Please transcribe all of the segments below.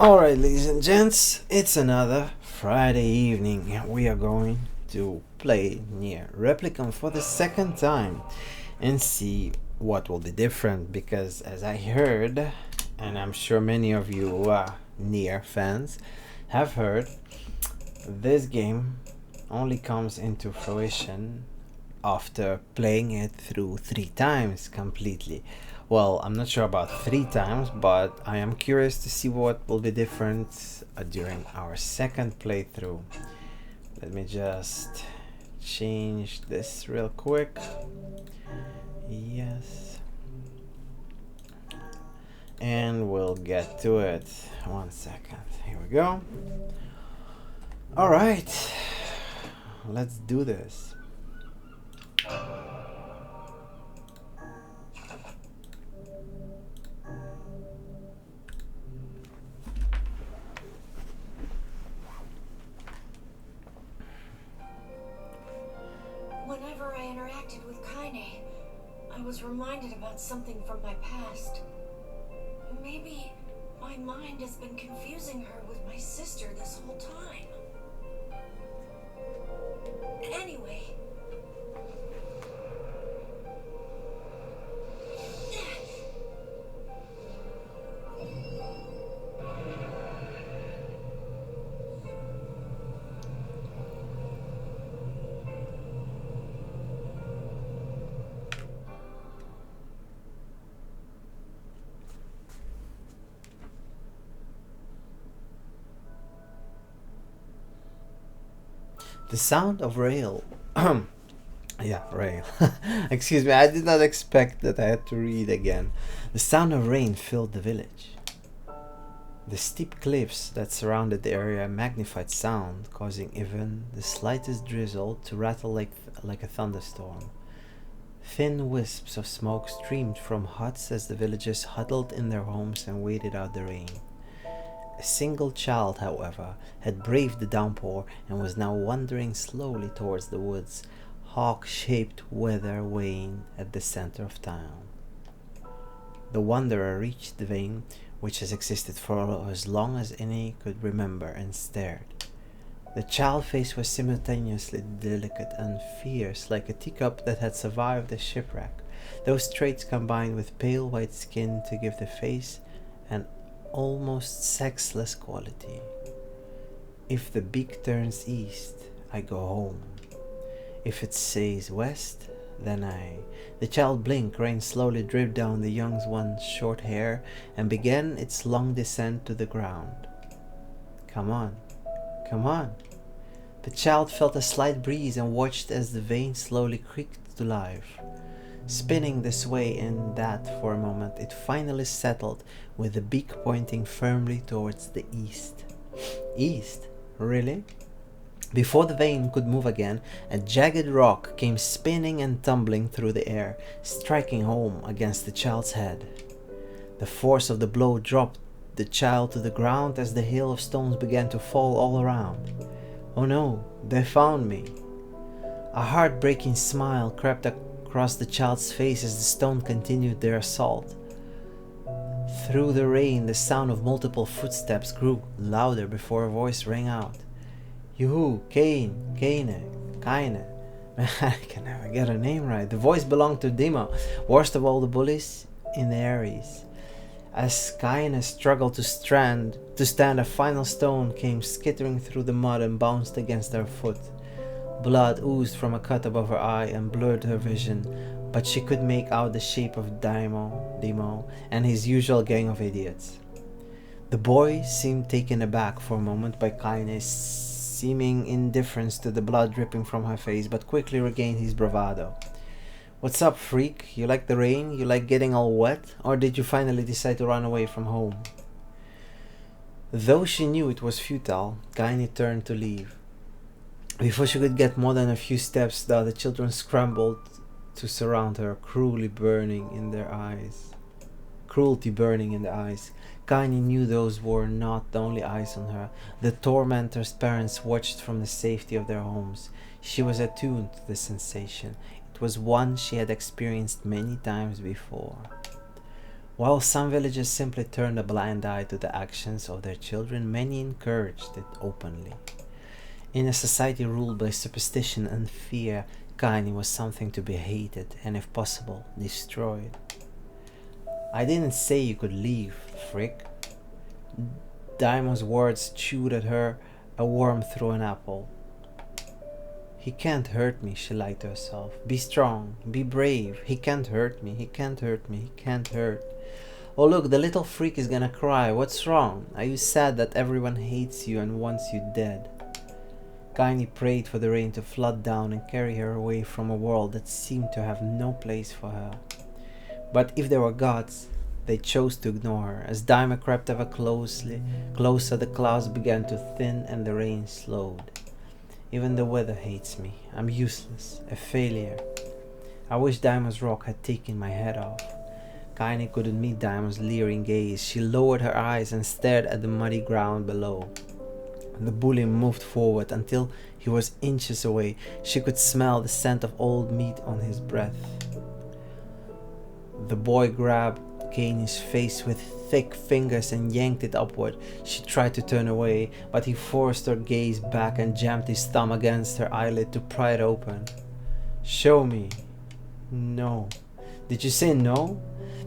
Alright, ladies and gents, it's another Friday evening. We are going to play Nier Replicant for the second time and see what will be different, because as I heard, and I'm sure many of you Nier fans have heard, this game only comes into fruition after playing it through 3 times completely. Well, I'm not sure about 3 times, but I am curious to see what will be different during our second playthrough. Let me just change this real quick. Yes. And we'll get to it. 1 second. Here we go. Alright. Let's do this. Whenever I interacted with Kaine, I was reminded about something from my past. Maybe my mind has been confusing her with my sister this whole time. Anyway. The sound of rail. Yeah, rail. Excuse me, I did not expect that I had to read again. The sound of rain filled the village. The steep cliffs that surrounded the area magnified sound, causing even the slightest drizzle to rattle like a thunderstorm. Thin wisps of smoke streamed from huts as the villagers huddled in their homes and waited out the rain. A single child, however, had braved the downpour and was now wandering slowly towards the woods, hawk-shaped weather vane at the center of town. The wanderer reached the vein, which has existed for as long as any could remember, and stared. The child face was simultaneously delicate and fierce, like a teacup that had survived a shipwreck. Those traits combined with pale white skin to give the face an almost sexless quality. If the beak turns east, I go home. If it says west, then I... The child blinked, rain slowly dripped down the young one's short hair and began its long descent to the ground. Come on, come on. The child felt a slight breeze and watched as the vein slowly creaked to life. Spinning this way and that for a moment, it finally settled, with the beak pointing firmly towards the east. East? Really? Before the vein could move again, a jagged rock came spinning and tumbling through the air, striking home against the child's head. The force of the blow dropped the child to the ground as the hail of stones began to fall all around. Oh no, they found me. A heartbreaking smile crept across the child's face as the stone continued their assault. Through the rain, the sound of multiple footsteps grew louder before a voice rang out. Yoo-hoo, Kaine. Man, I can never get her name right. The voice belonged to Dima, worst of all the bullies in the Ares. As Kaine struggled to stand, a final stone came skittering through the mud and bounced against her foot. Blood oozed from a cut above her eye and blurred her vision, but she could make out the shape of Dimo, and his usual gang of idiots. The boy seemed taken aback for a moment by Kaine's seeming indifference to the blood dripping from her face, but quickly regained his bravado. What's up, freak? You like the rain? You like getting all wet? Or did you finally decide to run away from home? Though she knew it was futile, Kaine turned to leave. Before she could get more than a few steps, the other children scrambled to surround her, cruelty burning in their eyes. Kaine knew those were not the only eyes on her. The tormentor's parents watched from the safety of their homes. She was attuned to the sensation. It was one she had experienced many times before. While some villages simply turned a blind eye to the actions of their children, many encouraged it openly. In a society ruled by superstition and fear, Kaine was something to be hated and, if possible, destroyed. I didn't say you could leave, Frick. Diamond's words chewed at her, a worm through an apple. He can't hurt me, she lied to herself. Be strong, be brave. He can't hurt me, he can't hurt me, he can't hurt. Oh look, the little freak is gonna cry. What's wrong? Are you sad that everyone hates you and wants you dead? Kaine prayed for the rain to flood down and carry her away from a world that seemed to have no place for her. But if there were gods, they chose to ignore her. As Daima crept ever closer, the clouds began to thin and the rain slowed. Even the weather hates me. I'm useless, a failure. I wish Daima's rock had taken my head off. Kaine couldn't meet Daima's leering gaze. She lowered her eyes and stared at the muddy ground below. The bully moved forward until he was inches away. She could smell the scent of old meat on his breath. The boy grabbed Kaine's face with thick fingers and yanked it upward. She tried to turn away, but he forced her gaze back and jammed his thumb against her eyelid to pry it open. Show me. No. Did you say no?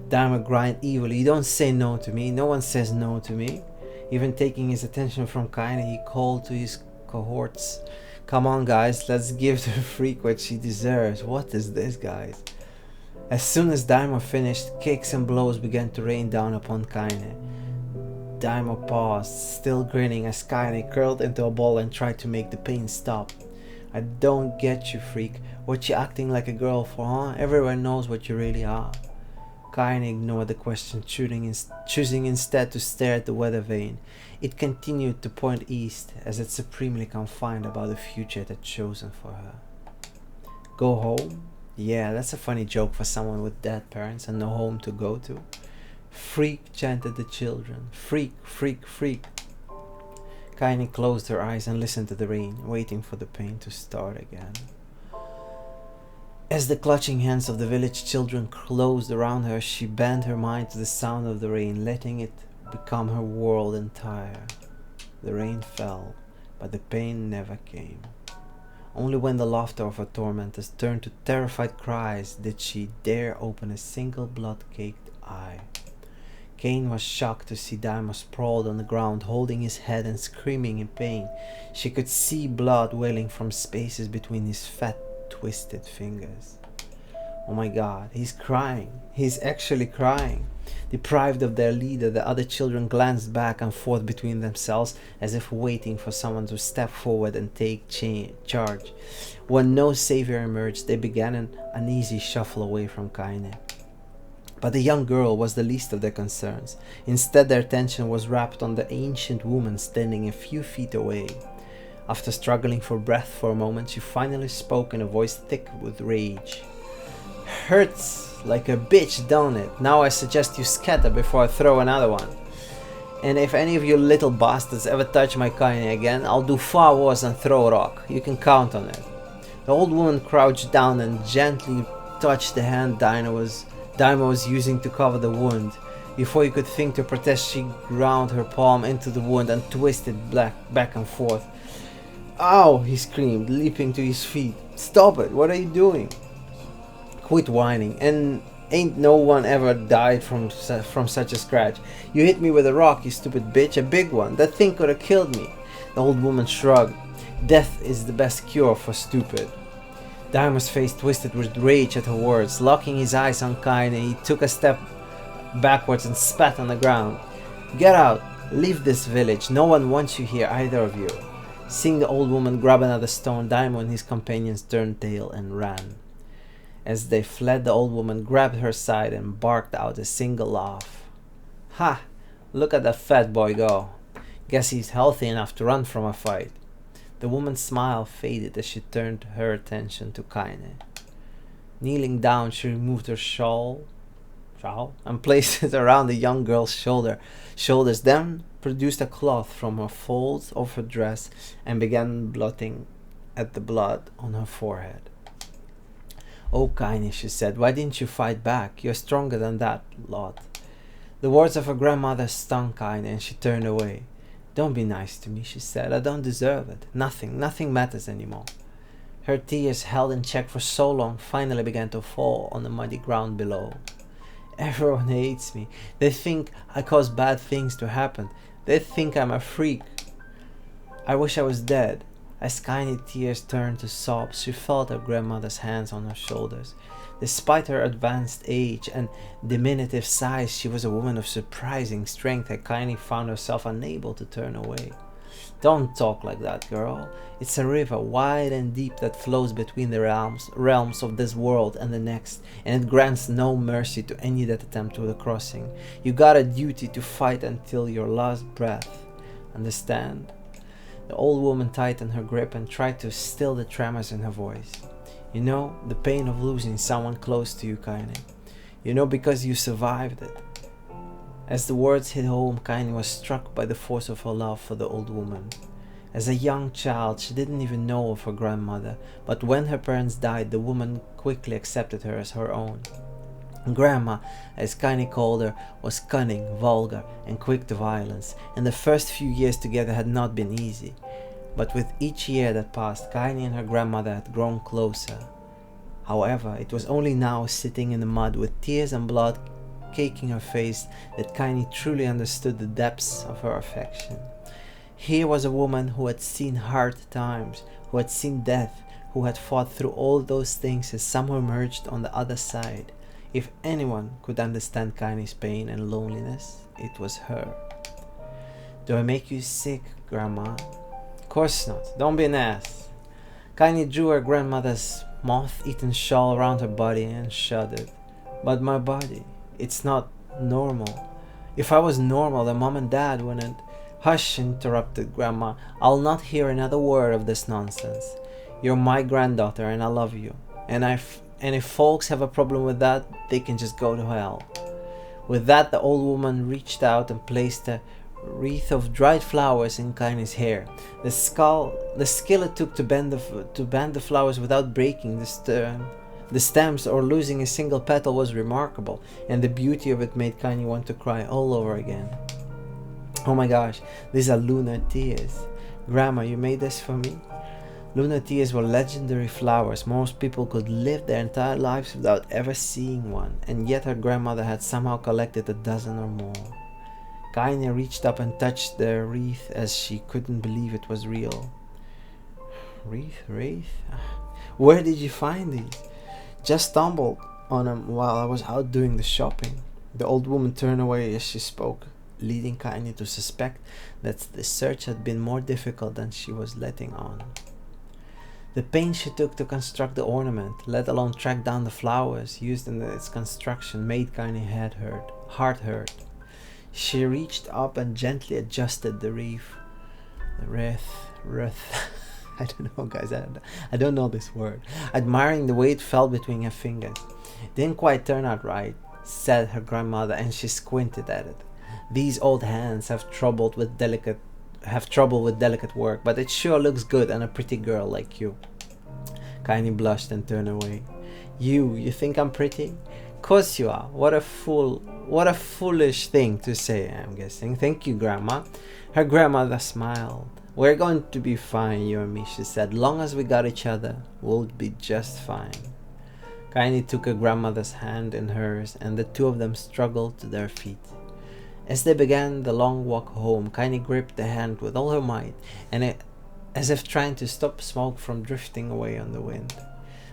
Daima grinned evilly. You don't say no to me. No one says no to me. Even taking his attention from Kaine, he called to his cohorts. Come on guys, let's give the freak what she deserves. What is this, guys? As soon as Daima finished, kicks and blows began to rain down upon Kaine. Daima paused, still grinning, as Kaine curled into a ball and tried to make the pain stop. I don't get you, freak. What you acting like a girl for, huh? Everyone knows what you really are. Kaine ignored the question, choosing instead to stare at the weather vane. It continued to point east, as it supremely confined about the future it had chosen for her. Go home? Yeah, that's a funny joke for someone with dead parents and no home to go to. Freak, chanted the children. Freak, freak, freak. Kaine closed her eyes and listened to the rain, waiting for the pain to start again. As the clutching hands of the village children closed around her, she bent her mind to the sound of the rain, letting it become her world entire. The rain fell, but the pain never came. Only when the laughter of her tormentors turned to terrified cries did she dare open a single blood-caked eye. Kaine was shocked to see Daima sprawled on the ground, holding his head and screaming in pain. She could see blood welling from spaces between his fat, twisted fingers. Oh my god, he's crying. He's actually crying. Deprived of their leader, the other children glanced back and forth between themselves as if waiting for someone to step forward and take charge. When no savior emerged, they began an uneasy shuffle away from Kaine. But the young girl was the least of their concerns. Instead, their attention was wrapped on the ancient woman standing a few feet away. After struggling for breath for a moment, she finally spoke in a voice thick with rage. Hurts like a bitch, don't it? Now I suggest you scatter before I throw another one. And if any of you little bastards ever touch my Kaine again, I'll do far worse than throw a rock. You can count on it. The old woman crouched down and gently touched the hand Daima was using to cover the wound. Before he could think to protest, she ground her palm into the wound and twisted back and forth. Ow! He screamed, leaping to his feet. Stop it! What are you doing? Quit whining, and ain't no one ever died from such a scratch. You hit me with a rock, you stupid bitch, a big one. That thing could have killed me. The old woman shrugged. Death is the best cure for stupid. Daima's face twisted with rage at her words. Locking his eyes on Kaine, he took a step backwards and spat on the ground. Get out! Leave this village. No one wants you here, either of you. Seeing the old woman grab another stone, Daima and his companions turned tail and ran. As they fled, the old woman grabbed her side and barked out a single laugh. Ha! Look at that fat boy go. Guess he's healthy enough to run from a fight. The woman's smile faded as she turned her attention to Kaine. Kneeling down, she removed her shawl and placed it around the young girl's shoulders, then produced a cloth from her folds of her dress and began blotting at the blood on her forehead. Oh, Kaine, she said, why didn't you fight back? You're stronger than that lot. The words of her grandmother stung Kaine, and she turned away. "Don't be nice to me," she said. "I don't deserve it. Nothing matters anymore." Her tears, held in check for so long, finally began to fall on the muddy ground below. "Everyone hates me. They think I cause bad things to happen. They think I'm a freak. I wish I was dead." As Kaine's tears turned to sobs, she felt her grandmother's hands on her shoulders. Despite her advanced age and diminutive size, she was a woman of surprising strength, and Kaine found herself unable to turn away. "Don't talk like that, girl. It's a river, wide and deep, that flows between the realms of this world and the next, and it grants no mercy to any that attempt the crossing. You got a duty to fight until your last breath. Understand?" The old woman tightened her grip and tried to still the tremors in her voice. "You know the pain of losing someone close to you, Kaine. You know because you survived it." As the words hit home, Kaine was struck by the force of her love for the old woman. As a young child, she didn't even know of her grandmother, but when her parents died, the woman quickly accepted her as her own. Grandma, as Kaine called her, was cunning, vulgar, and quick to violence, and the first few years together had not been easy. But with each year that passed, Kaine and her grandmother had grown closer. However, it was only now, sitting in the mud with tears and blood caking her face, that Kaine truly understood the depths of her affection. Here was a woman who had seen hard times, who had seen death, who had fought through all those things and somehow emerged on the other side. If anyone could understand Kaine's pain and loneliness, it was her. "Do I make you sick, Grandma?" "Course not. Don't be an ass." Kaine drew her grandmother's moth-eaten shawl around her body and shuddered. "But my body, it's not normal. If I was normal, then Mom and Dad wouldn't—" "Hush," interrupted Grandma. "I'll not hear another word of this nonsense. You're my granddaughter and I love you. And if folks have a problem with that, they can just go to hell." With that, the old woman reached out and placed a wreath of dried flowers in Kaine's hair. The skill it took to bend the flowers without breaking the stems or losing a single petal was remarkable, and the beauty of it made Kaine want to cry all over again. "Oh my gosh, these are lunar tears. Grandma, you made this for me?" Lunar tears were legendary flowers. Most people could live their entire lives without ever seeing one, and yet her grandmother had somehow collected a dozen or more. Kaine reached up and touched the wreath as she couldn't believe it was real. Wreath? Where did you find these?" "Just stumbled on them while I was out doing the shopping." The old woman turned away as she spoke, leading Kaine to suspect that the search had been more difficult than she was letting on. The pains she took to construct the ornament, let alone track down the flowers used in its construction, made Kaine's heart hurt. She reached up and gently adjusted the wreath. I don't know, guys. I don't know this word. Admiring the way it fell between her fingers. "Didn't quite turn out right," said her grandmother, and she squinted at it. "These old hands have trouble with delicate work, but it sure looks good on a pretty girl like you." Kaine blushed and turned away. You think I'm pretty? Course you are. What a foolish thing to say, I'm guessing. "Thank you, Grandma." Her grandmother smiled. "We're going to be fine, you and me," she said. "Long as we got each other, we'll be just fine." Kaine took her grandmother's hand in hers, and the two of them struggled to their feet. As they began the long walk home, Kaine gripped the hand with all her might, and as if trying to stop smoke from drifting away on the wind.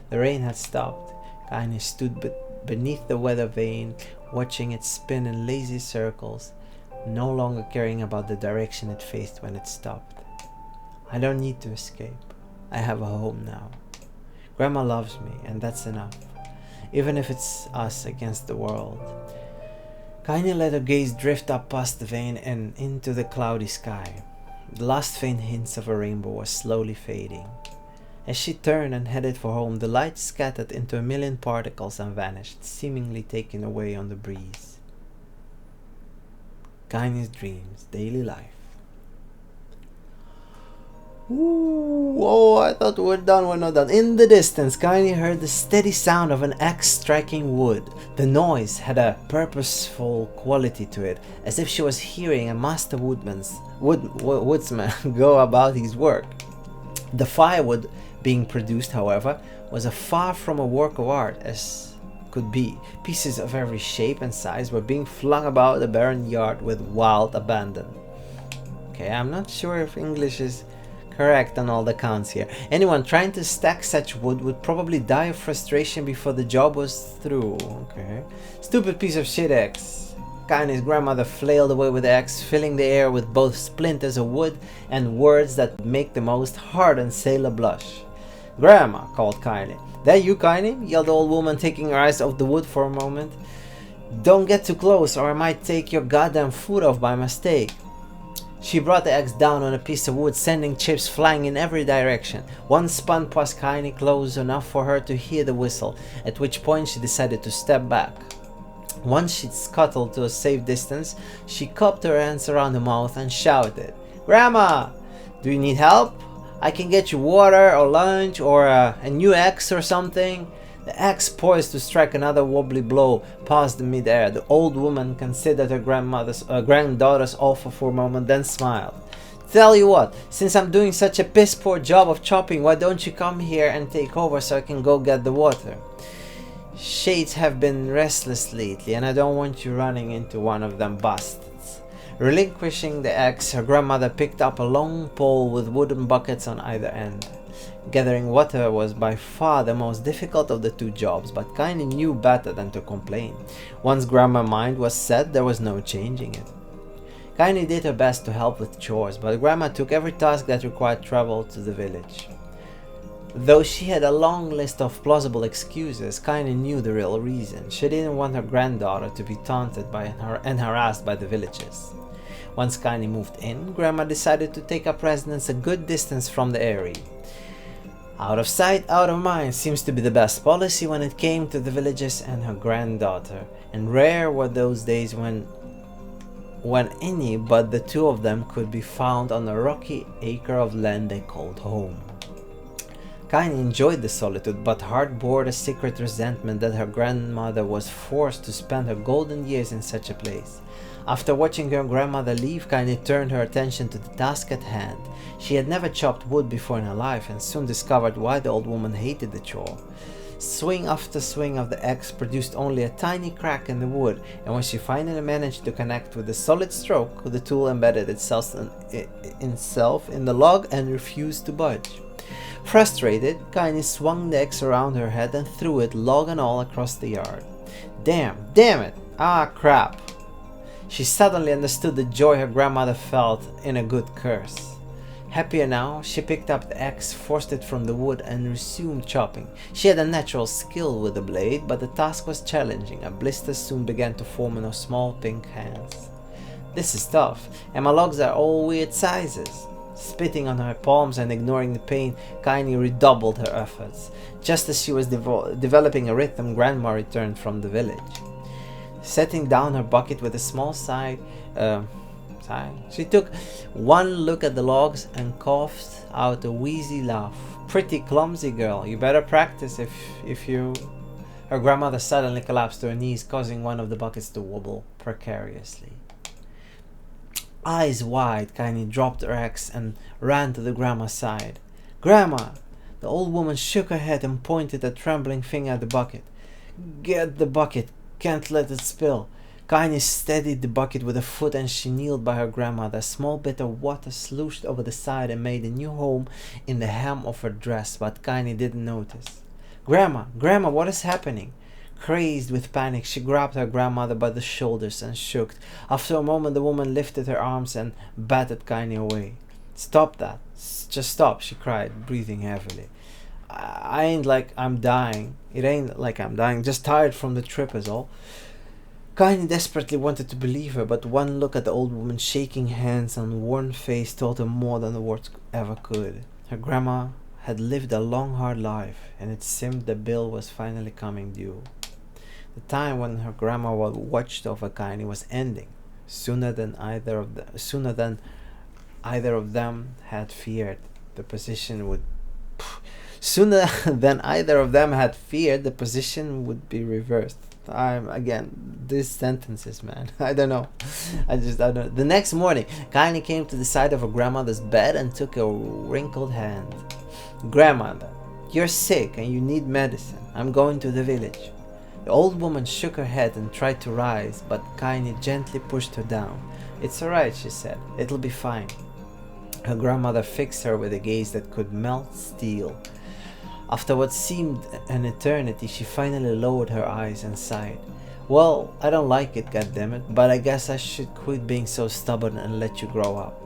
The rain had stopped. Kaine stood beneath the weather vane, watching it spin in lazy circles, no longer caring about the direction it faced when it stopped. "I don't need to escape. I have a home now. Grandma loves me, and that's enough, even if it's us against the world." Kaine let her gaze drift up past the vane and into the cloudy sky. The last faint hints of a rainbow were slowly fading. As she turned and headed for home, the light scattered into a million particles and vanished, seemingly taken away on the breeze. Kaine's Dreams, Daily Life. Ooh, oh, I thought we're done, we're not done. In the distance, Kaine heard the steady sound of an axe striking wood. The noise had a purposeful quality to it, as if she was hearing a master woodsman go about his work. The firewood being produced, however, was as far from a work of art as could be. Pieces of every shape and size were being flung about the barren yard with wild abandon. Okay, I'm not sure if English is correct on all the counts here. Anyone trying to stack such wood would probably die of frustration before the job was through. Okay. Stupid piece of shit axe. Kaine's grandmother flailed away with the axe, filling the air with both splinters of wood and words that make the most hardened sailor blush. Grandma, called Kaine. That you, Kaine? Yelled the old woman, taking her eyes off the wood for a moment. Don't get too close or I might take your goddamn foot off by mistake. She brought the axe down on a piece of wood, sending chips flying in every direction. One spun past Kaine close enough for her to hear the whistle, at which point she decided to step back. Once she'd scuttled to a safe distance, she cupped her hands around her mouth and shouted, "Grandma! Do you need help? I can get you water or lunch or a new axe or something." The axe poised to strike another wobbly blow past the mid-air. The old woman considered her granddaughter's offer for a moment, then smiled. "Tell you what, since I'm doing such a piss-poor job of chopping, why don't you come here and take over so I can go get the water? Shades have been restless lately, and I don't want you running into one of them bastards." Relinquishing the axe, her grandmother picked up a long pole with wooden buckets on either end. Gathering water was by far the most difficult of the two jobs, but Kaine knew better than to complain. Once Grandma's mind was set, there was no changing it. Kaine did her best to help with chores, but Grandma took every task that required travel to the village. Though she had a long list of plausible excuses, Kaine knew the real reason. She didn't want her granddaughter to be taunted and harassed by the villagers. Once Kaine moved in, Grandma decided to take up residence a good distance from the area. Out of sight, out of mind seems to be the best policy when it came to the villagers and her granddaughter, and rare were those days when any but the two of them could be found on a rocky acre of land they called home. Kaine enjoyed the solitude, but heart bore a secret resentment that her grandmother was forced to spend her golden years in such a place. After watching her grandmother leave, Kaine turned her attention to the task at hand. She had never chopped wood before in her life and soon discovered why the old woman hated the chore. Swing after swing of the axe produced only a tiny crack in the wood, and when she finally managed to connect with a solid stroke, the tool embedded itself in the log and refused to budge. Frustrated, Kaine swung the axe around her head and threw it, log and all, across the yard. Damn it! Ah, crap! She suddenly understood the joy her grandmother felt in a good curse. Happier now, she picked up the axe, forced it from the wood, and resumed chopping. She had a natural skill with the blade, but the task was challenging. A blister soon began to form on her small pink hands. "This is tough, and my logs are all weird sizes." Spitting on her palms and ignoring the pain, Kaine redoubled her efforts. Just as she was developing a rhythm, Grandma returned from the village. Setting down her bucket with a small sigh, she took one look at the logs and coughed out a wheezy laugh. "Pretty clumsy girl, you better practice if you..." Her grandmother suddenly collapsed to her knees, causing one of the buckets to wobble precariously. Eyes wide, Kaine dropped her axe and ran to the grandma's side. "Grandma!" The old woman shook her head and pointed a trembling finger at the bucket. "Get the bucket. Can't let it spill." Kaine steadied the bucket with a foot and she kneeled by her grandmother. A small bit of water slooshed over the side and made a new home in the hem of her dress, but Kaine didn't notice. Grandma, what is happening?" Crazed with panic, she grabbed her grandmother by the shoulders and shook. After a moment, the woman lifted her arms and batted Kaine away. "Stop that. Just stop," she cried, breathing heavily. I ain't like I'm dying. It ain't like I'm dying. Just tired from the trip is all." Kaine desperately wanted to believe her, but one look at the old woman's shaking hands and worn face told her more than the words ever could. Her grandma had lived a long, hard life, and it seemed the bill was finally coming due. The time when her grandma watched over Kaine was ending, sooner than either of them had feared. The position would... Sooner than either of them had feared, the position would be reversed. These sentences, man. I don't know. I don't know. The next morning, Kaine came to the side of her grandmother's bed and took a wrinkled hand. Grandmother, you're sick and you need medicine. I'm going to the village. The old woman shook her head and tried to rise, but Kaine gently pushed her down. It's alright, she said. It'll be fine. Her grandmother fixed her with a gaze that could melt steel. After what seemed an eternity, she finally lowered her eyes and sighed. Well, I don't like it, goddammit, but I guess I should quit being so stubborn and let you grow up.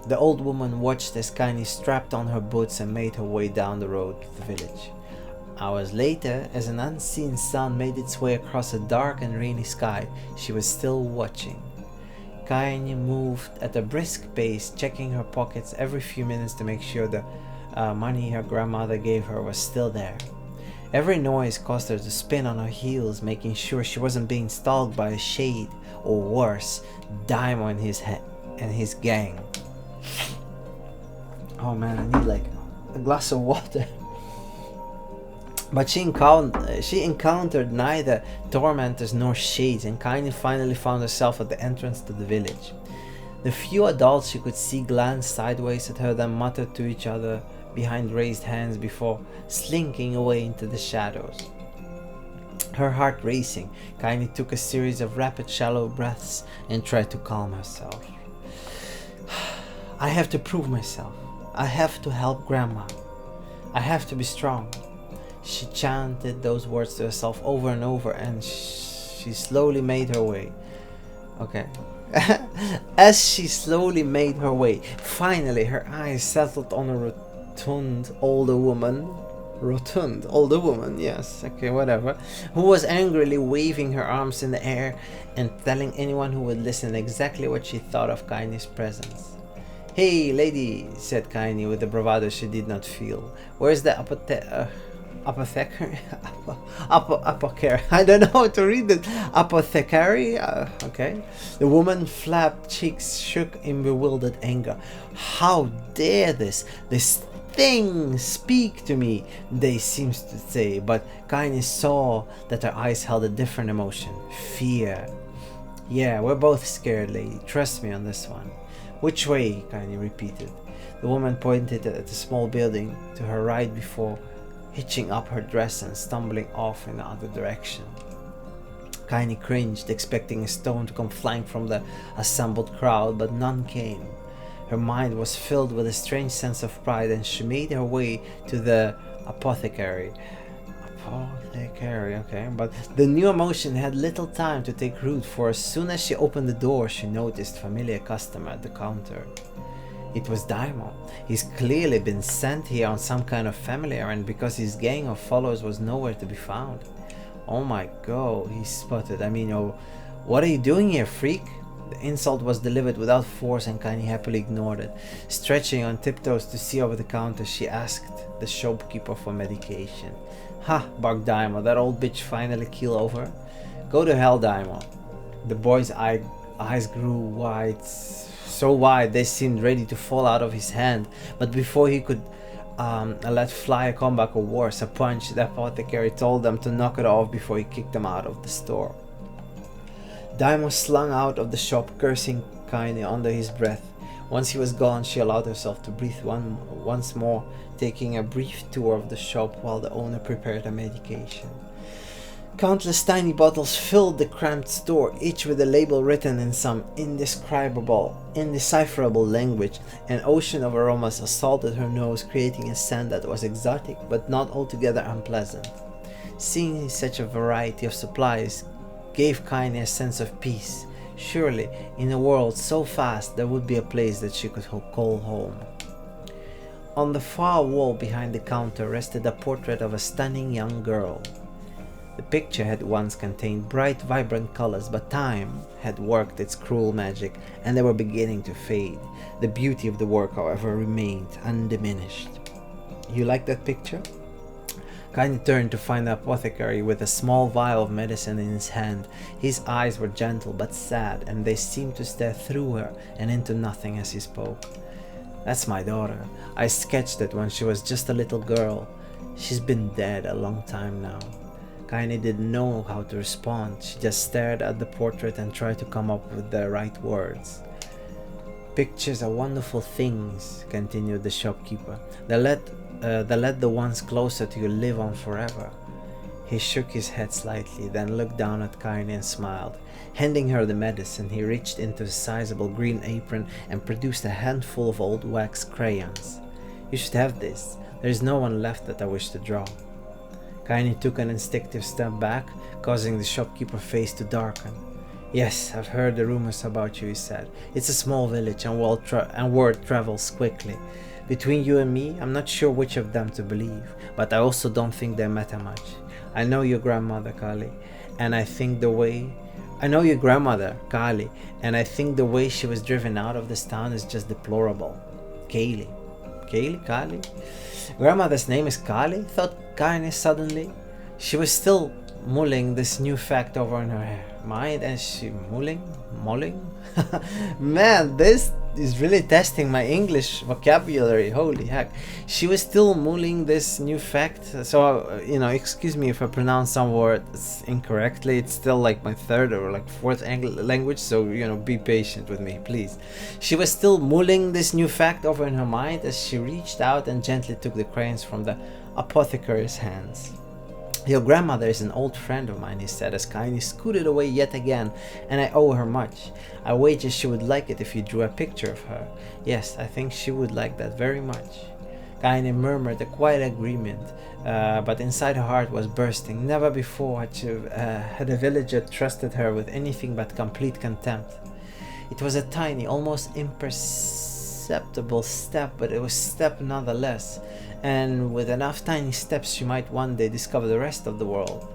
The old woman watched as Kaine strapped on her boots and made her way down the road to the village. Hours later, as an unseen sun made its way across a dark and rainy sky, she was still watching. Kaine moved at a brisk pace, checking her pockets every few minutes to make sure the money her grandmother gave her was still there. Every noise caused her to spin on her heels, making sure she wasn't being stalked by a shade, or worse, Daimon and his gang. Oh man, I need like a glass of water. But she encountered neither tormentors nor shades, and Kaine finally found herself at the entrance to the village. The few adults she could see glanced sideways at her, then muttered to each other behind raised hands before slinking away into the shadows. Her heart racing, Kaine took a series of rapid shallow breaths and tried to calm herself. I have to prove myself. I have to help Grandma. I have to be strong. She chanted those words to herself over and over, and she slowly made her way. Okay. As she slowly made her way, finally her eyes settled on a rotund older woman, yes, okay, whatever, who was angrily waving her arms in the air and telling anyone who would listen exactly what she thought of Kaine's presence. Hey, lady, said Kaine with a bravado she did not feel. Where's the apothecary? I don't know how to read it. Apothecary? Okay. The woman's flapped cheeks shook in bewildered anger. How dare this thing speak to me, they seemed to say, but Kaine saw that her eyes held a different emotion. Fear. Yeah, we're both scared, lady. Trust me on this one. Which way? Kaine repeated. The woman pointed at a small building to her right before hitching up her dress and stumbling off in the other direction. Kaine cringed, expecting a stone to come flying from the assembled crowd, but none came. Her mind was filled with a strange sense of pride, and she made her way to the apothecary. Okay, but the new emotion had little time to take root, for as soon as she opened the door, she noticed a familiar customer at the counter. It was Daimon. He's clearly been sent here on some kind of family errand, because his gang of followers was nowhere to be found. Oh my god, he sputtered. What are you doing here, freak? The insult was delivered without force, and Kaine happily ignored it. Stretching on tiptoes to see over the counter, she asked the shopkeeper for medication. Ha, barked Daimon. That old bitch finally keel over? Go to hell, Daimon. The boy's eyes grew wide, so wide they seemed ready to fall out of his hand, but before he could let fly a comeback or worse, a punch, the apothecary told them to knock it off before he kicked them out of the store. Daimon slung out of the shop, cursing Kaine under his breath. Once he was gone, she allowed herself to breathe once more, taking a brief tour of the shop while the owner prepared her medication. Countless tiny bottles filled the cramped store, each with a label written in some indecipherable language. An ocean of aromas assaulted her nose, creating a scent that was exotic but not altogether unpleasant. Seeing such a variety of supplies gave Kaine a sense of peace. Surely, in a world so fast, there would be a place that she could call home. On the far wall behind the counter rested a portrait of a stunning young girl. The picture had once contained bright, vibrant colors, but time had worked its cruel magic, and they were beginning to fade. The beauty of the work, however, remained undiminished. You like that picture? Kaine turned to find the apothecary with a small vial of medicine in his hand. His eyes were gentle but sad, and they seemed to stare through her and into nothing as he spoke. That's my daughter. I sketched it when she was just a little girl. She's been dead a long time now. Kaine didn't know how to respond. She just stared at the portrait and tried to come up with the right words. Pictures are wonderful things, continued the shopkeeper. They let the ones closer to you live on forever. He shook his head slightly, then looked down at Kaine and smiled. Handing her the medicine, he reached into his sizable green apron and produced a handful of old wax crayons. You should have this. There is no one left that I wish to draw. Kaine took an instinctive step back, causing the shopkeeper's face to darken. Yes, I've heard the rumors about you, he said. It's a small village and word travels quickly. Between you and me, I'm not sure which of them to believe, but I also don't think they matter much. I know your grandmother, Kali, and I think the way she was driven out of this town is just deplorable. Kali? Kali? Grandmother's name is Kali? Thought Kaine suddenly. She was still mulling this new fact over in her mind, and she mulling? Man, this is really testing my English vocabulary. Holy heck. She was still mulling this new fact. So, excuse me if I pronounce some words incorrectly. It's still like my third or like fourth language. So, be patient with me, please. She was still mulling this new fact over in her mind as she reached out and gently took the crayons from the apothecary's hands. Your grandmother is an old friend of mine, he said as Kaine scooted away yet again, and I owe her much. I wager she would like it if you drew a picture of her. Yes, I think she would like that very much. Kaine murmured a quiet agreement, but inside her heart was bursting. Never before had a villager trusted her with anything but complete contempt. It was a tiny, almost imperceptible step, but it was a step nonetheless. And with enough tiny steps she might one day discover the rest of the world.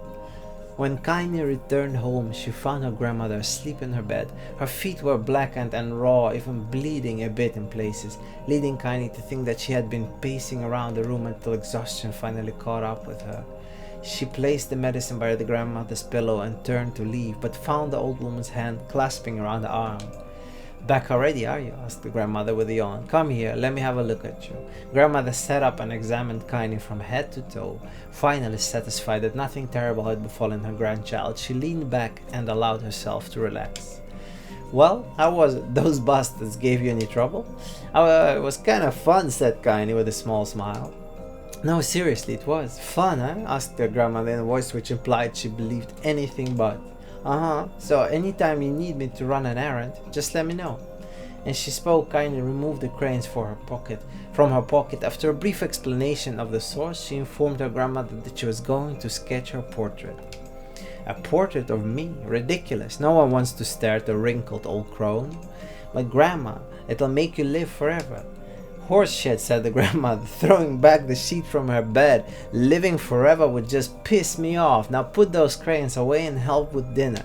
When Kaine returned home, she found her grandmother asleep in her bed. Her feet were blackened and raw, even bleeding a bit in places, leading Kaine to think that she had been pacing around the room until exhaustion finally caught up with her. She placed the medicine by the grandmother's pillow and turned to leave, but found the old woman's hand clasping around her arm. Back already, are you? Asked the grandmother with a yawn. Come here, let me have a look at you. Grandmother sat up and examined Kaine from head to toe. Finally satisfied that nothing terrible had befallen her grandchild, she leaned back and allowed herself to relax. Well, how was it? Those bastards gave you any trouble? It was kind of fun, said Kaine with a small smile. No, seriously, it was. Fun, huh? Asked her grandmother in a voice which implied she believed anything but. So anytime you need me to run an errand, just let me know. And she spoke, Kaine removed the crayons from her pocket. After a brief explanation of the source, she informed her grandmother that she was going to sketch her portrait. A portrait of me? Ridiculous. No one wants to stare at a wrinkled old crone. But grandma, it'll make you live forever. Horse shit, said the grandmother, throwing back the sheet from her bed. Living forever would just piss me off. Now put those crayons away and help with dinner.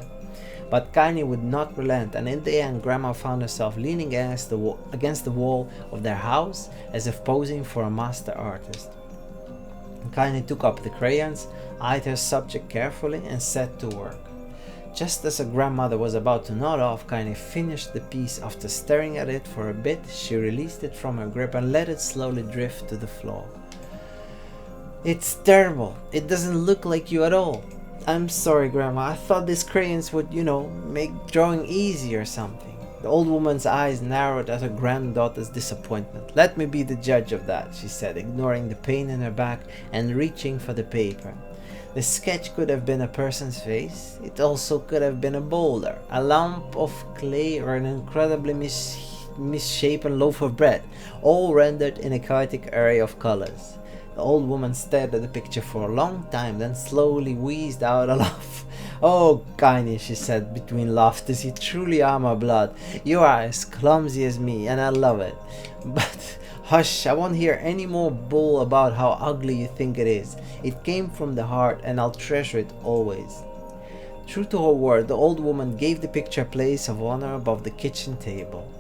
But Kaine would not relent, and in the end grandma found herself leaning against the wall of their house as if posing for a master artist. Kaine took up the crayons, eyed her subject carefully, and set to work. Just as her grandmother was about to nod off, Kaine finished the piece. After staring at it for a bit, she released it from her grip and let it slowly drift to the floor. It's terrible. It doesn't look like you at all. I'm sorry, Grandma. I thought these crayons would, make drawing easy or something. The old woman's eyes narrowed at her granddaughter's disappointment. Let me be the judge of that, she said, ignoring the pain in her back and reaching for the paper. The sketch could have been a person's face. It also could have been a boulder, a lump of clay, or an incredibly misshapen loaf of bread, all rendered in a chaotic array of colors. The old woman stared at the picture for a long time, then slowly wheezed out a laugh. Oh, Kaine, she said between laughs, you truly are my blood. You are as clumsy as me, and I love it. But hush, I won't hear any more bull about how ugly you think it is. It came from the heart, and I'll treasure it always. True to her word, the old woman gave the picture a place of honor above the kitchen table.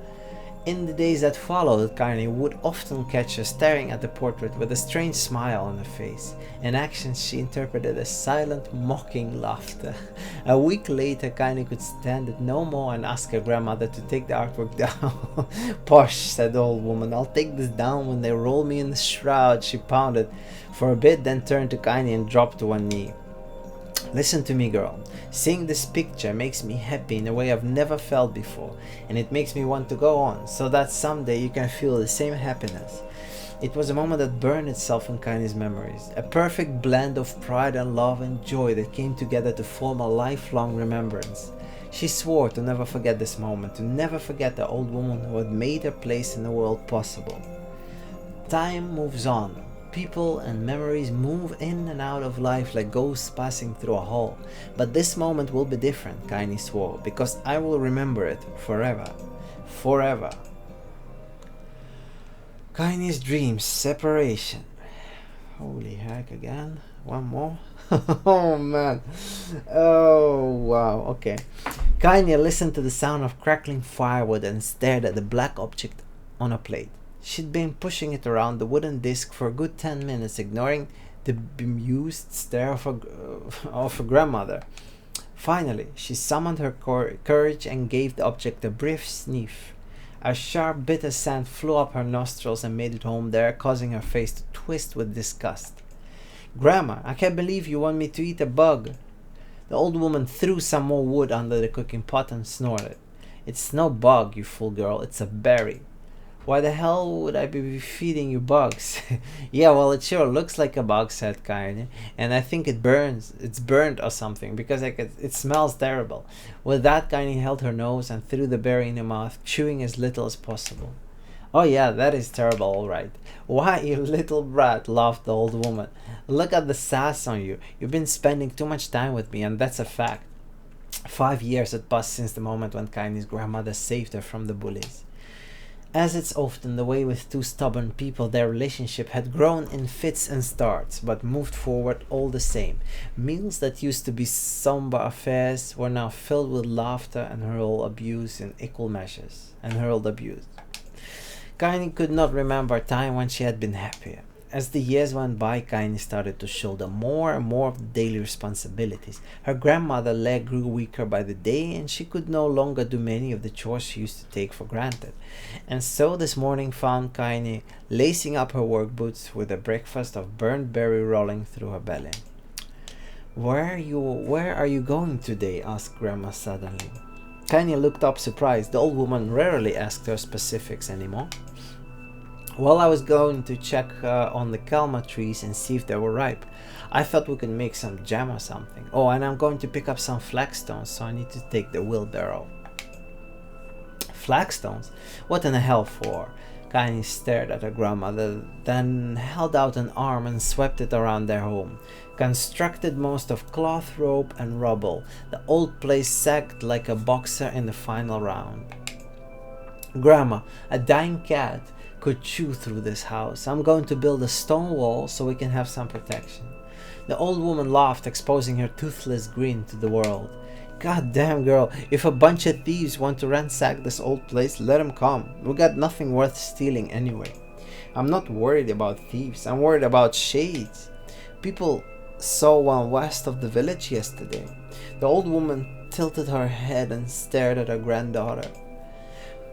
In the days that followed, Kaine would often catch her staring at the portrait with a strange smile on her face, an action she interpreted as silent, mocking laughter. A week later, Kaine could stand it no more and asked her grandmother to take the artwork down. Posh, said the old woman, I'll take this down when they roll me in the shroud. She pounded for a bit, then turned to Kaine and dropped to one knee. Listen to me, girl. Seeing this picture makes me happy in a way I've never felt before, and it makes me want to go on, so that someday you can feel the same happiness. It was a moment that burned itself in Kaine's memories, a perfect blend of pride and love and joy that came together to form a lifelong remembrance. She swore to never forget this moment, to never forget the old woman who had made her place in the world possible. Time moves on. People and memories move in and out of life like ghosts passing through a hall. But this moment will be different, Kaine swore, because I will remember it forever. Forever. Kaine's dreams, separation. Holy heck, again? One more? Oh man. Oh wow, okay. Kaine listened to the sound of crackling firewood and stared at the black object on a plate. She'd been pushing it around the wooden disc for a good 10 minutes, ignoring the bemused stare of her grandmother. Finally, she summoned her courage and gave the object a brief sniff. A sharp, bitter scent flew up her nostrils and made it home there, causing her face to twist with disgust. Grandma, I can't believe you want me to eat a bug. The old woman threw some more wood under the cooking pot and snorted. It's no bug, you fool girl, it's a berry. Why the hell would I be feeding you bugs? Yeah, well, it sure looks like a bug, said Kaine, and I think it's burnt or something, because it smells terrible. With that, Kaine held her nose and threw the berry in her mouth, chewing as little as possible. Oh yeah, that is terrible, all right. Why, you little brat, laughed the old woman. Look at the sass on you. You've been spending too much time with me, and that's a fact. 5 years had passed since the moment when Kaine's grandmother saved her from the bullies. As it's often the way with two stubborn people, their relationship had grown in fits and starts, but moved forward all the same. Meals that used to be somber affairs were now filled with laughter and hurled abuse in equal measures. Kaine could not remember a time when she had been happier. As the years went by, Kaine started to shoulder more and more of the daily responsibilities. Her grandmother's leg grew weaker by the day, and she could no longer do many of the chores she used to take for granted. And so this morning found Kaine lacing up her work boots with a breakfast of burnt berry rolling through her belly. Where are you going today? Asked Grandma suddenly. Kaine looked up surprised. The old woman rarely asked her specifics anymore. Well, I was going to check on the calma trees and see if they were ripe. I thought we could make some jam or something. Oh, and I'm going to pick up some flagstones, so I need to take the wheelbarrow. Flagstones? What in the hell for? Kaine stared at her grandmother, then held out an arm and swept it around their home. Constructed most of cloth, rope, and rubble, the old place sagged like a boxer in the final round. Grandma, a dying cat could chew through this house. I'm going to build a stone wall so we can have some protection. The old woman laughed, exposing her toothless grin to the world. God damn, girl, if a bunch of thieves want to ransack this old place, let them come. We got nothing worth stealing anyway. I'm not worried about thieves, I'm worried about shades. People saw one west of the village yesterday. The old woman tilted her head and stared at her granddaughter.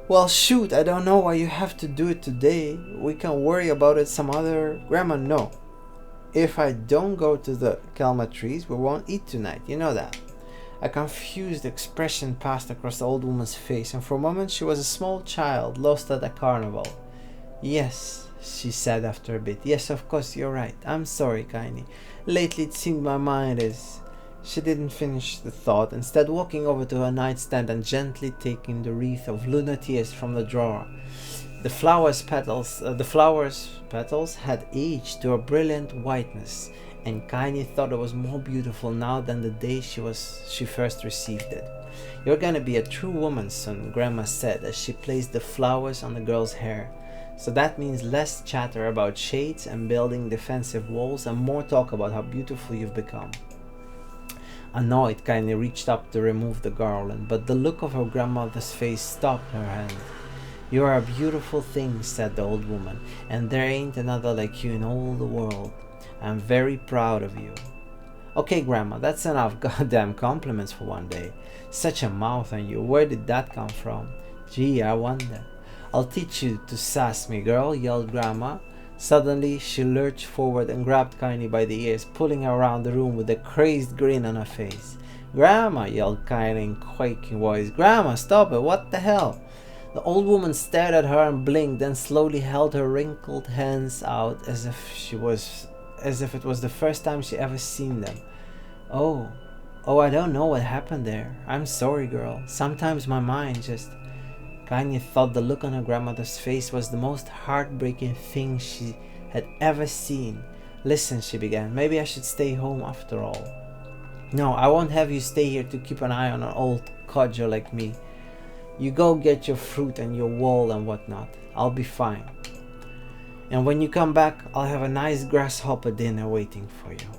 Well, shoot, I don't know why you have to do it today. We can worry about it some other... Grandma, no. If I don't go to the calma trees, we won't eat tonight, you know that. A confused expression passed across the old woman's face, and for a moment she was a small child lost at a carnival. Yes, she said after a bit. Yes, of course, you're right. I'm sorry, Kaine. Lately it seemed my mind is... She didn't finish the thought, instead walking over to her nightstand and gently taking the wreath of lunar tears from the drawer. The flower's petals had aged to a brilliant whiteness, and Kaine thought it was more beautiful now than the day she first received it. You're gonna be a true woman soon, Grandma said as she placed the flowers on the girl's hair. So that means less chatter about shades and building defensive walls and more talk about how beautiful you've become. Annoyed, Kaine reached up to remove the garland, but the look of her grandmother's face stopped her hand. "You are a beautiful thing," said the old woman, "and there ain't another like you in all the world. I'm very proud of you." "Okay, Grandma, that's enough goddamn compliments for one day. Such a mouth on you. Where did that come from? Gee, I wonder." "I'll teach you to sass me, girl," yelled Grandma. Suddenly, she lurched forward and grabbed Kaine by the ears, pulling her around the room with a crazed grin on her face. "Grandma," yelled Kaine in quaking voice. "Grandma, stop it. What the hell?" The old woman stared at her and blinked, then slowly held her wrinkled hands out as if it was the first time she ever seen them. Oh, I don't know what happened there. I'm sorry, girl. Sometimes my mind just..." Kaine thought the look on her grandmother's face was the most heartbreaking thing she had ever seen. "Listen," she began, "maybe I should stay home after all." "No, I won't have you stay here to keep an eye on an old codger like me. You go get your fruit and your wool and whatnot. I'll be fine. And when you come back, I'll have a nice grasshopper dinner waiting for you."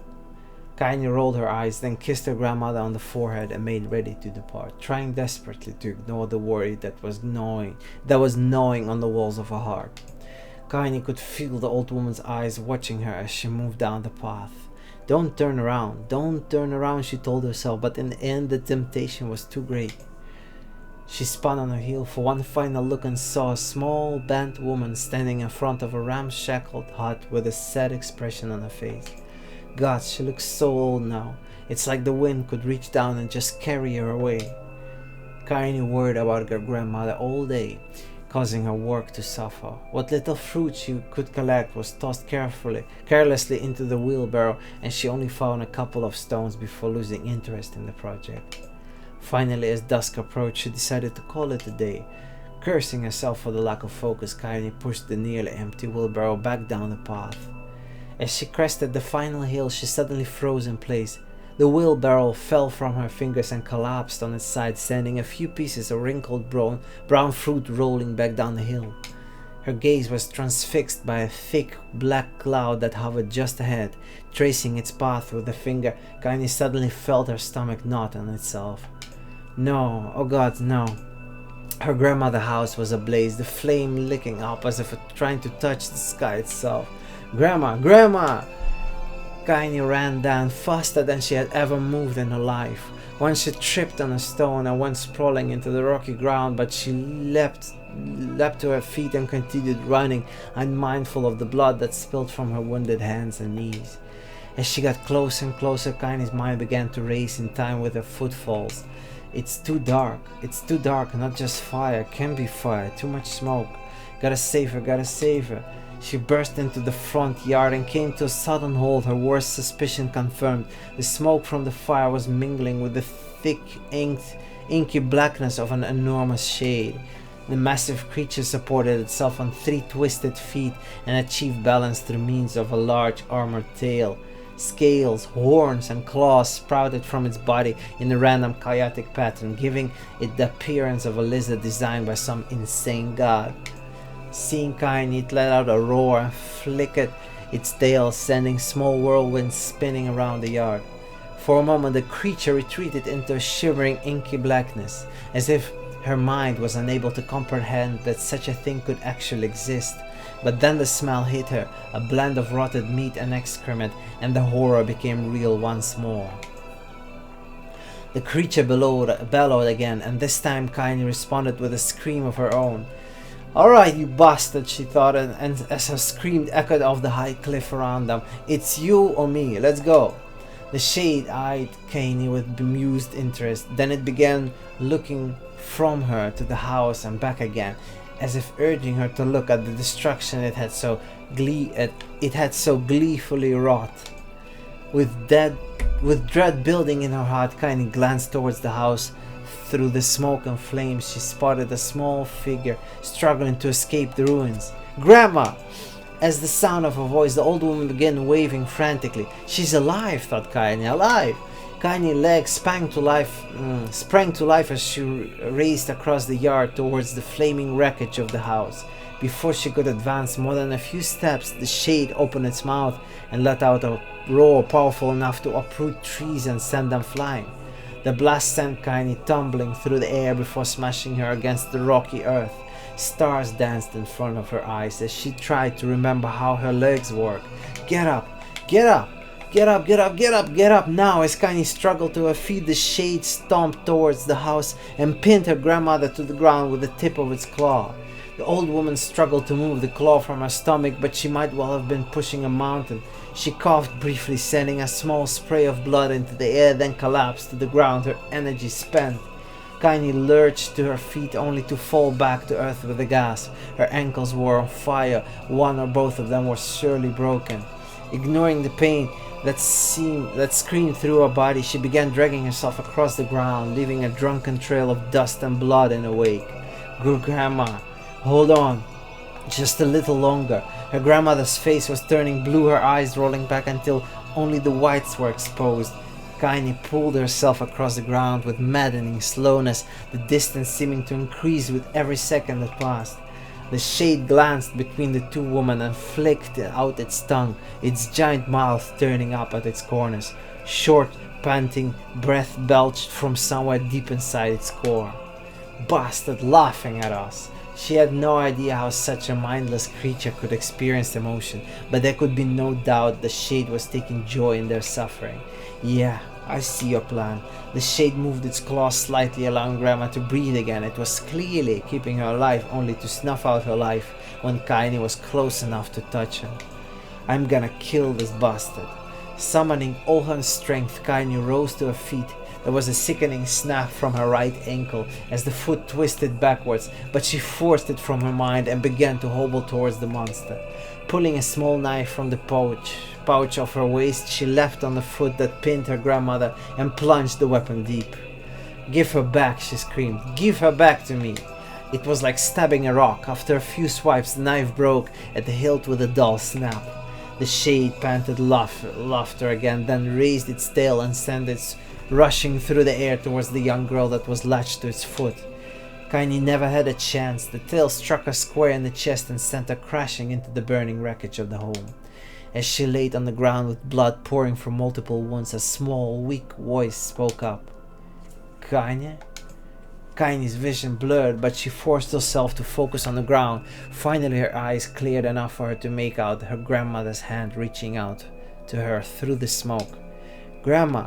Kaine rolled her eyes, then kissed her grandmother on the forehead and made ready to depart, trying desperately to ignore the worry that was gnawing on the walls of her heart. Kaine could feel the old woman's eyes watching her as she moved down the path. Don't turn around, she told herself, but in the end the temptation was too great. She spun on her heel for one final look and saw a small, bent woman standing in front of a ramshackle hut with a sad expression on her face. God, she looks so old now. It's like the wind could reach down and just carry her away. Kaine worried about her grandmother all day, causing her work to suffer. What little fruit she could collect was tossed carelessly into the wheelbarrow, and she only found a couple of stones before losing interest in the project. Finally, as dusk approached, she decided to call it a day. Cursing herself for the lack of focus, Kaine pushed the nearly empty wheelbarrow back down the path. As she crested the final hill, she suddenly froze in place. The wheelbarrow fell from her fingers and collapsed on its side, sending a few pieces of wrinkled brown fruit rolling back down the hill. Her gaze was transfixed by a thick black cloud that hovered just ahead. Tracing its path with a finger, Kaine suddenly felt her stomach knot on itself. No, oh God, no. Her grandmother's house was ablaze, the flame licking up as if trying to touch the sky itself. "Grandma! Grandma!" Kaine ran down faster than she had ever moved in her life. Once she tripped on a stone and went sprawling into the rocky ground, but she leapt to her feet and continued running, unmindful of the blood that spilled from her wounded hands and knees. As she got closer and closer, Kaine's mind began to race in time with her footfalls. It's too dark, not just fire, can be fire, too much smoke. Gotta save her. She burst into the front yard and came to a sudden halt, her worst suspicion confirmed. The smoke from the fire was mingling with the thick, inky blackness of an enormous shade. The massive creature supported itself on 3 twisted feet and achieved balance through means of a large armored tail. Scales, horns, and claws sprouted from its body in a random chaotic pattern, giving it the appearance of a lizard designed by some insane god. Seeing Kaine, it let out a roar and flickered its tail, sending small whirlwinds spinning around the yard. For a moment, the creature retreated into a shivering, inky blackness, as if her mind was unable to comprehend that such a thing could actually exist. But then the smell hit her, a blend of rotted meat and excrement, and the horror became real once more. The creature bellowed again, and this time Kaine responded with a scream of her own. "Alright, you bastard," she thought, and as her scream echoed off the high cliff around them, "It's you or me, let's go." The shade eyed Kaine with bemused interest, then it began looking from her to the house and back again, as if urging her to look at the destruction it had so gleefully wrought. With dread building in her heart, Kaine glanced towards the house. Through the smoke and flames, she spotted a small figure struggling to escape the ruins. "Grandma!" As the sound of her voice, the old woman began waving frantically. "She's alive," thought Kaine, "alive!" Kaine's legs sprang to life as she raced across the yard towards the flaming wreckage of the house. Before she could advance more than a few steps, the shade opened its mouth and let out a roar powerful enough to uproot trees and send them flying. The blast sent Kaine tumbling through the air before smashing her against the rocky earth. Stars danced in front of her eyes as she tried to remember how her legs work. Get up! Get up! Get up, get up, get up, get up now! As Kaine struggled to her feet, the shade stomped towards the house and pinned her grandmother to the ground with the tip of its claw. The old woman struggled to move the claw from her stomach, but she might well have been pushing a mountain. She coughed briefly, sending a small spray of blood into the air, then collapsed to the ground, her energy spent. Kaine lurched to her feet only to fall back to earth with a gasp. Her ankles were on fire, one or both of them were surely broken. Ignoring the pain that screamed through her body, she began dragging herself across the ground, leaving a drunken trail of dust and blood in her wake. Grandma, hold on, just a little longer. Her grandmother's face was turning blue, her eyes rolling back until only the whites were exposed. Kaine pulled herself across the ground with maddening slowness, the distance seeming to increase with every second that passed. The shade glanced between the two women and flicked out its tongue, its giant mouth turning up at its corners. Short, panting breath belched from somewhere deep inside its core. Bastard, laughing at us! She had no idea how such a mindless creature could experience emotion, but there could be no doubt the shade was taking joy in their suffering. Yeah, I see your plan. The shade moved its claws slightly, allowing Grandma to breathe again. It was clearly keeping her alive, only to snuff out her life when Kaine was close enough to touch her. I'm gonna kill this bastard. Summoning all her strength, Kaine rose to her feet. There was a sickening snap from her right ankle as the foot twisted backwards, but she forced it from her mind and began to hobble towards the monster. Pulling a small knife from the pouch of her waist, she leapt on the foot that pinned her grandmother and plunged the weapon deep. Give her back, she screamed. Give her back to me. It was like stabbing a rock. After a few swipes, the knife broke at the hilt with a dull snap. The shade panted laughter again, then raised its tail and sent it rushing through the air towards the young girl that was latched to its foot. Kaine never had a chance. The tail struck her square in the chest and sent her crashing into the burning wreckage of the home. As she laid on the ground with blood pouring from multiple wounds, a small, weak voice spoke up. Kaine? Kaine's vision blurred, but she forced herself to focus on the ground. Finally her eyes cleared enough for her to make out her grandmother's hand reaching out to her through the smoke. Grandma!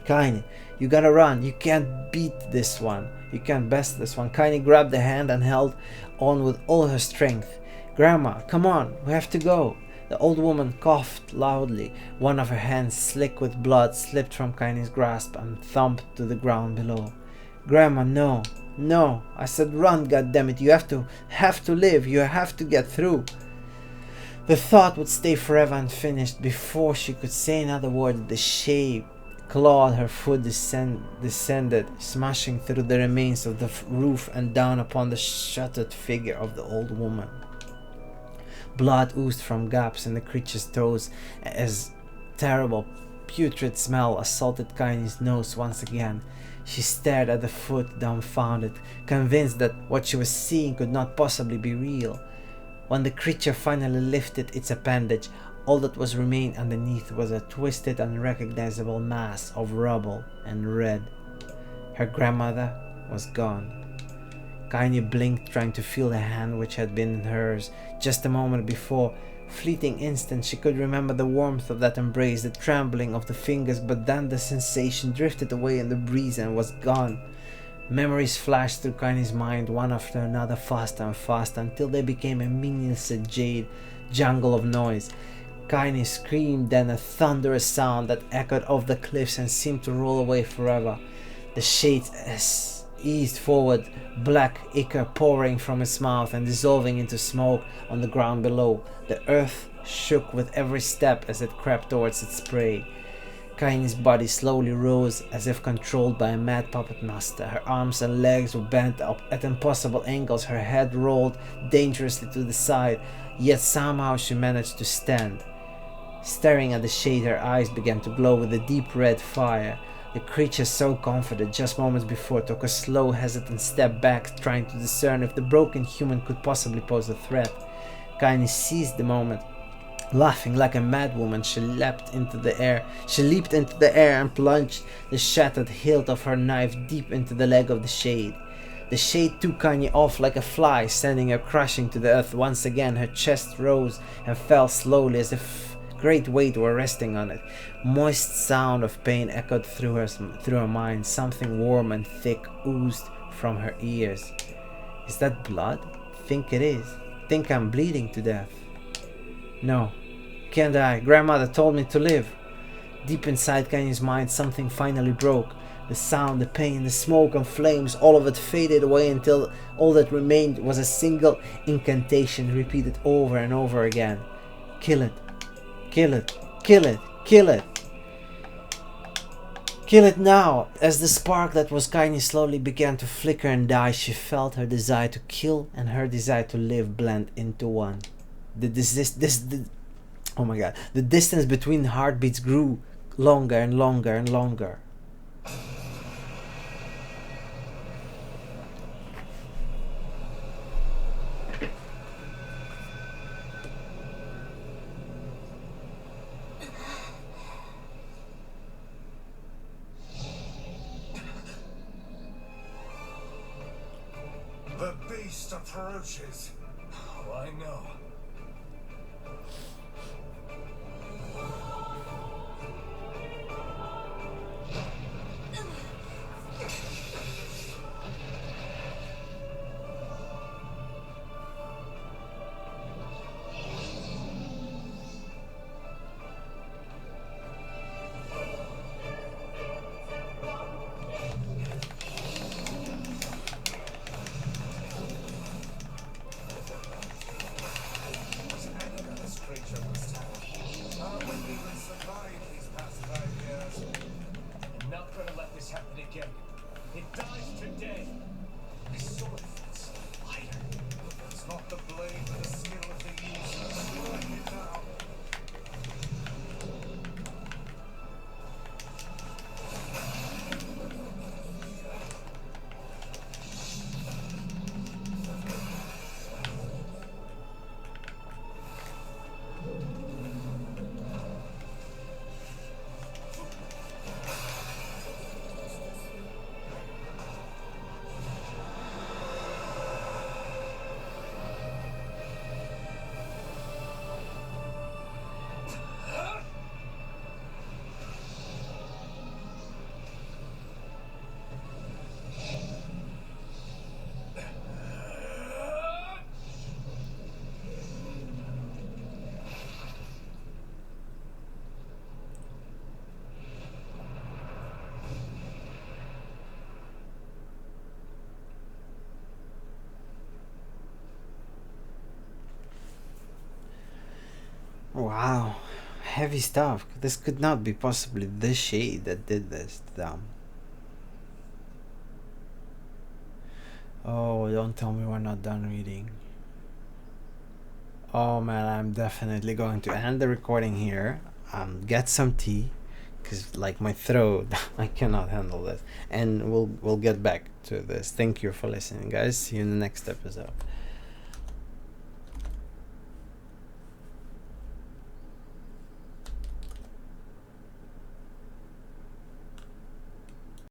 Kaine, you gotta run. You can't beat this one. You can't best this one. Kaine grabbed the hand and held on with all her strength. Grandma, come on, we have to go. The old woman coughed loudly. One of her hands, slick with blood, slipped from Kaine's grasp and thumped to the ground below. Grandma, no. No. I said run, goddammit. You have to live. You have to get through. The thought would stay forever unfinished. Before she could say another word, the shade clawed her foot descended, smashing through the remains of the roof and down upon the shuttered figure of the old woman. Blood oozed from gaps in the creature's throats as terrible putrid smell assaulted Kaine's nose once again. She stared at the foot dumbfounded, convinced that what she was seeing could not possibly be real. When the creature finally lifted its appendage, all that was remained underneath was a twisted, unrecognizable mass of rubble and red. Her grandmother was gone. Kaine blinked, trying to feel the hand which had been in hers just a moment before. Fleeting instant, she could remember the warmth of that embrace, the trembling of the fingers, but then the sensation drifted away in the breeze and was gone. Memories flashed through Kaine's mind, one after another, faster and faster, until they became a meaningless jungle of noise. Kaine screamed, then a thunderous sound that echoed off the cliffs and seemed to roll away forever. The shades eased forward, black ichor pouring from its mouth and dissolving into smoke on the ground below. The earth shook with every step as it crept towards its prey. Kaine's body slowly rose as if controlled by a mad puppet master. Her arms and legs were bent up at impossible angles, her head rolled dangerously to the side, yet somehow she managed to stand. Staring at the shade, her eyes began to glow with a deep red fire. The creature, so confident just moments before, took a slow, hesitant step back, trying to discern if the broken human could possibly pose a threat. Kaine seized the moment. Laughing like a madwoman, she leapt into the air and plunged the shattered hilt of her knife deep into the leg of the shade. The shade took Kaine off like a fly, sending her crashing to the earth once again. Her chest rose and fell slowly as if great weight were resting on it. Moist sound of pain echoed through her mind. Something warm and thick oozed from her ears. Is that blood? Think it is. Think I'm bleeding to death. No, can't die. Grandmother told me to live. Deep inside Kaine's mind, something finally broke. The sound, the pain, the smoke and flames, all of it faded away until all that remained was a single incantation repeated over and over again. Kill it. Kill it. Kill it. Kill it. Kill it now! As the spark that was Kaine slowly began to flicker and die, she felt her desire to kill and her desire to live blend into one. Oh my god. The distance between heartbeats grew longer and longer and longer. The beast approaches. Oh, I know. Wow, heavy stuff. This could not be possibly the shade that did this to them. Oh, don't tell me we're not done reading. Oh man, I'm definitely going to end the recording here. Get some tea, cause like my throat, I cannot handle this. And we'll get back to this. Thank you for listening, guys. See you in the next episode.